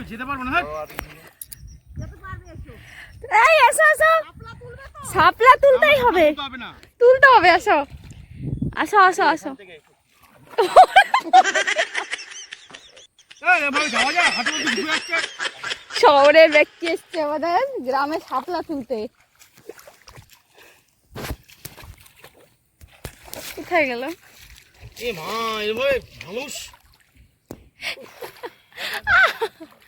যেতে পারবো না। হ্যাঁ এই এসো এসো, শাপলা তুলতেই হবে, তুলতে হবে। আসো আসো আসো আসো। শহরের ব্যক্তি এসছে আমাদের গ্রামে শাপলা তুলতে। কোথায় গেল? এ মা, এভাবে মানুষ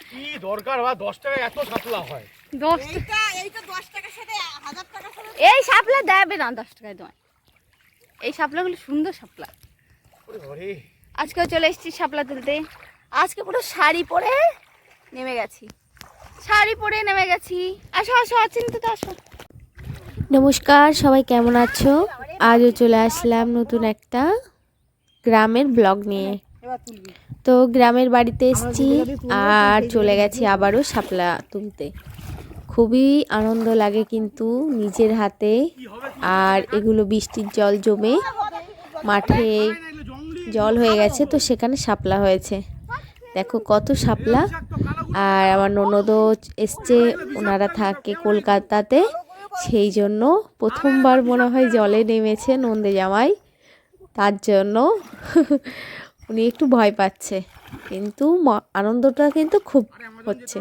কি দরকার? 10 টাকায় এত শাপলা হয়? 10 টাকা? এইটা 10 টাকার সাথে 1000 টাকা। এই শাপলা দেবে না 10 টাকায় তোমায়। এই শাপলাগুলো সুন্দর শাপলা। আজকে চলে এসেছি শাপলা তুলতে। আজকে পুরো শাড়ি পরে নেমে গেছি, আসো আসো, আছেন তো, আসো। নমস্কার, সবাই কেমন আছো? আজও চলে আসলাম নতুন একটা গ্রামের ব্লগ নিয়ে। তো গ্রামের বাড়িতে এসেছি আর চলে গেছি আবারও শাপলা তুলতে। খুবই আনন্দ লাগে কিন্তু নিজের হাতে। আর এগুলো বৃষ্টির জল জমে মাঠে জল হয়ে গেছে, তো সেখানে শাপলা হয়েছে। দেখো কত শাপলা। আর আমার ননদও এসছে, ওনারা থাকে কলকাতাতে, সেই জন্য প্রথমবার মনে হয় জলে নেমেছে নন্দে জামাই, তার জন্য উনি একটু ভয় পাচ্ছে, কিন্তু আনন্দটা কিন্তু খুব হচ্ছে।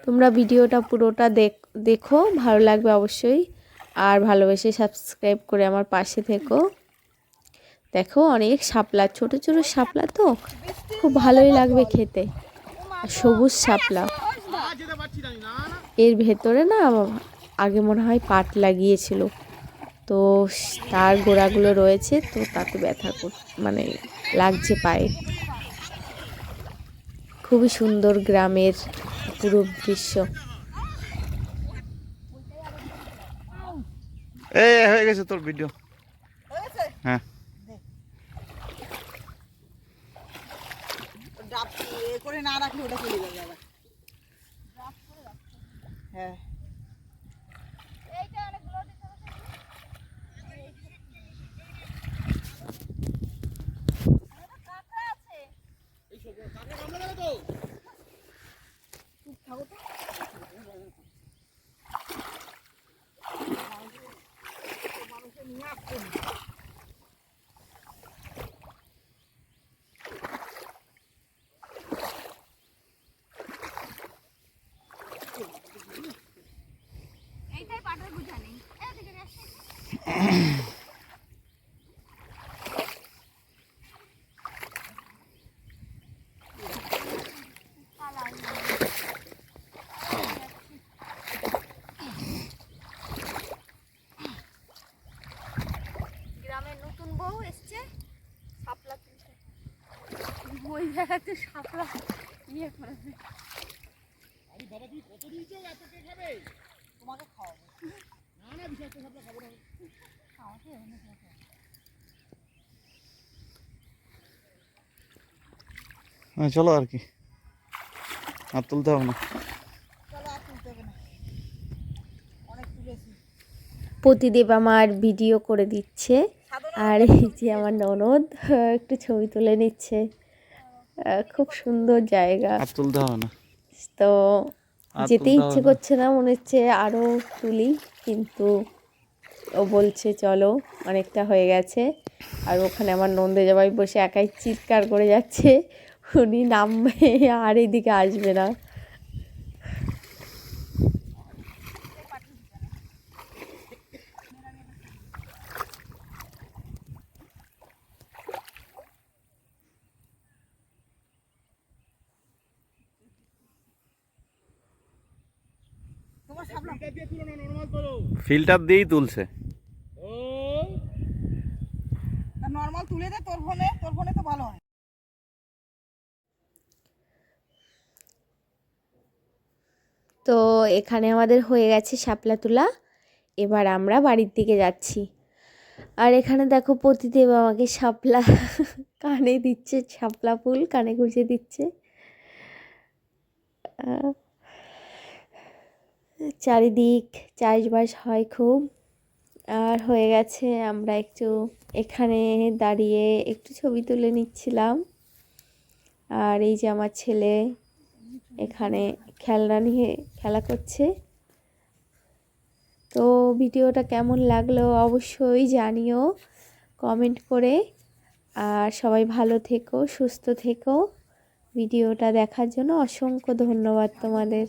তোমরা ভিডিওটা পুরোটা দেখো, ভালো লাগবে অবশ্যই। আর ভালোবেসে সাবস্ক্রাইব করে আমার পাশে থেকো। দেখো অনেক শাপলা, ছোট ছোট শাপলা, তো খুব ভালোই লাগবে খেতে। সবুজ শাপলা, এর ভেতরে না আগে মনে হয় পাট লাগিয়েছিল, তো তার গোড়াগুলো রয়েছে, তো তাতে ব্যথা মানে লাগছে পায়ে। খুবই সুন্দর গ্রামের পুরো দৃশ্য। হয়ে গেছে তোর ভিডিও? হ্যাঁ, করে না রাখলে ওটা চলে যাবে আবার। হ্যাঁ, গ্রামের নতুন বউ এসছে শাপলা তুলতে। ওই জায়গাতে শাপলা ইয়ে করেছে। আরে বাবা, তুই কত দিয়েছো? এত কে খাবে? তোমাকে খাওয়াবো। না না, বিষাক্ত শাপলা খাবো না। আমাকে অনেক খাওয়াবো। হ্যাঁ চলো, আর কি আর তুলতে হবে না। চলো, আর তুলতে হবে না, অনেক তুলেছি। প্রতিদেব আমার ভিডিও করে দিচ্ছে, আর এই যে আমার ননদ একটু ছবি তুলে নিচ্ছে। খুব সুন্দর জায়গা। আর তুলতে হবে না, তো আর যেতে তুলতে ইচ্ছে হবে না। করছে না, মনে হচ্ছে আরও তুলি, কিন্তু ও বলছে চলো, অনেকটা হয়ে গেছে। আর ওখানে আমার নন্দে জামাই বসে একাই চিৎকার করে যাচ্ছে, উনি নামবে আর এদিকে আসবে না। তোমার শাপলা ফিল্টার দিয়ে তুলো না, নরমাল তোলো। ফিল্টার দিয়েই তুলছে। নর্মাল তুলে দে, তোর ফোনে তো ভালো হয়। তো এখানে আমাদের হয়ে গেছে শাপলা তোলা, এবার আমরা বাড়ির দিকে যাচ্ছি। আর এখানে দেখো প্রতিদেব আমাকে শাপলা কানে দিচ্ছে, শাপলা ফুল কানে গুঁজে দিচ্ছে। চারিদিক চাষবাস হয় খুব। আর হয়ে গেছে, আমরা একটু এখানে দাঁড়িয়ে একটু ছবি তুলে নিচ্ছিলাম। আর এই যে আমার ছেলে এখানে খেলনা নিয়ে খেলা করছে। তো ভিডিওটা কেমন লাগলো অবশ্যই জানিও কমেন্ট করে। আর সবাই ভালো থেকো, সুস্থ থেকো। ভিডিওটা দেখার জন্য অসংখ্য ধন্যবাদ তোমাদের।